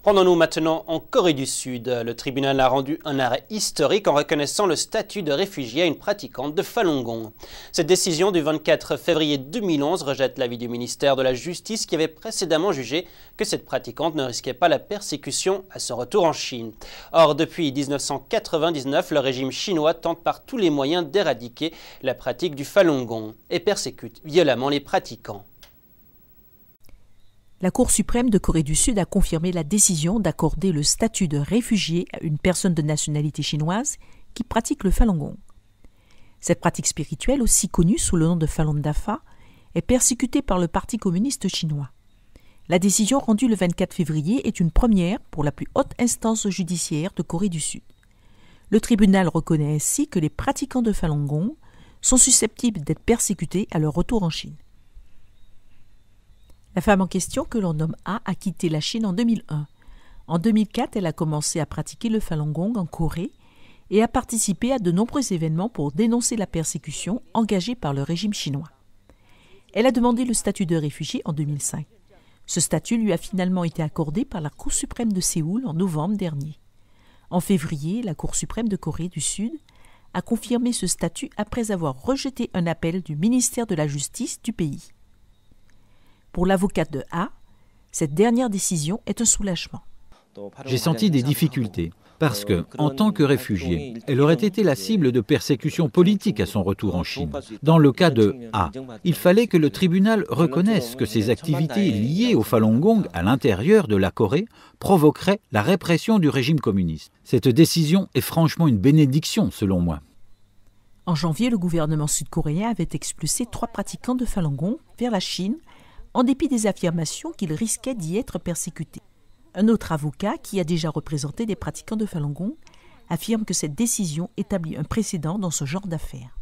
Rendons-nous maintenant en Corée du Sud. Le tribunal a rendu un arrêt historique en reconnaissant le statut de réfugié à une pratiquante de Falun Gong. Cette décision du 24 février 2011 rejette l'avis du ministère de la Justice qui avait précédemment jugé que cette pratiquante ne risquait pas la persécution à son retour en Chine. Or, depuis 1999, le régime chinois tente par tous les moyens d'éradiquer la pratique du Falun Gong et persécute violemment les pratiquants. La Cour suprême de Corée du Sud a confirmé la décision d'accorder le statut de réfugié à une personne de nationalité chinoise qui pratique le Falun Gong. Cette pratique spirituelle, aussi connue sous le nom de Falun Dafa, est persécutée par le Parti communiste chinois. La décision rendue le 24 février est une première pour la plus haute instance judiciaire de Corée du Sud. Le tribunal reconnaît ainsi que les pratiquants de Falun Gong sont susceptibles d'être persécutés à leur retour en Chine. La femme en question, que l'on nomme A quitté la Chine en 2001. En 2004, elle a commencé à pratiquer le Falun Gong en Corée et a participé à de nombreux événements pour dénoncer la persécution engagée par le régime chinois. Elle a demandé le statut de réfugié en 2005. Ce statut lui a finalement été accordé par la Cour suprême de Séoul en novembre dernier. En février, la Cour suprême de Corée du Sud a confirmé ce statut après avoir rejeté un appel du ministère de la Justice du pays. Pour l'avocate de A, cette dernière décision est un soulagement. J'ai senti des difficultés parce que, en tant que réfugiée, elle aurait été la cible de persécutions politiques à son retour en Chine. Dans le cas de A, il fallait que le tribunal reconnaisse que ses activités liées au Falun Gong à l'intérieur de la Corée provoqueraient la répression du régime communiste. Cette décision est franchement une bénédiction, selon moi. En janvier, le gouvernement sud-coréen avait expulsé 3 pratiquants de Falun Gong vers la Chine, en dépit des affirmations qu'ils risquaient d'y être persécutés. Un autre avocat, qui a déjà représenté des pratiquants de Falun Gong, affirme que cette décision établit un précédent dans ce genre d'affaires.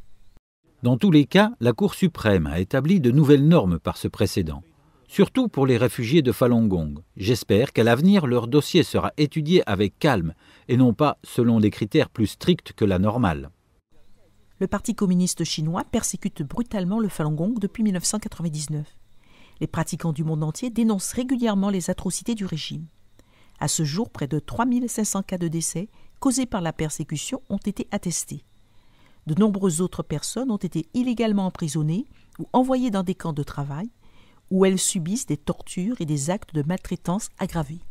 Dans tous les cas, la Cour suprême a établi de nouvelles normes par ce précédent. Surtout pour les réfugiés de Falun Gong. J'espère qu'à l'avenir, leur dossier sera étudié avec calme et non pas selon des critères plus stricts que la normale. Le Parti communiste chinois persécute brutalement le Falun Gong depuis 1999. Les pratiquants du monde entier dénoncent régulièrement les atrocités du régime. À ce jour, près de 3500 cas de décès causés par la persécution ont été attestés. De nombreuses autres personnes ont été illégalement emprisonnées ou envoyées dans des camps de travail où elles subissent des tortures et des actes de maltraitance aggravés.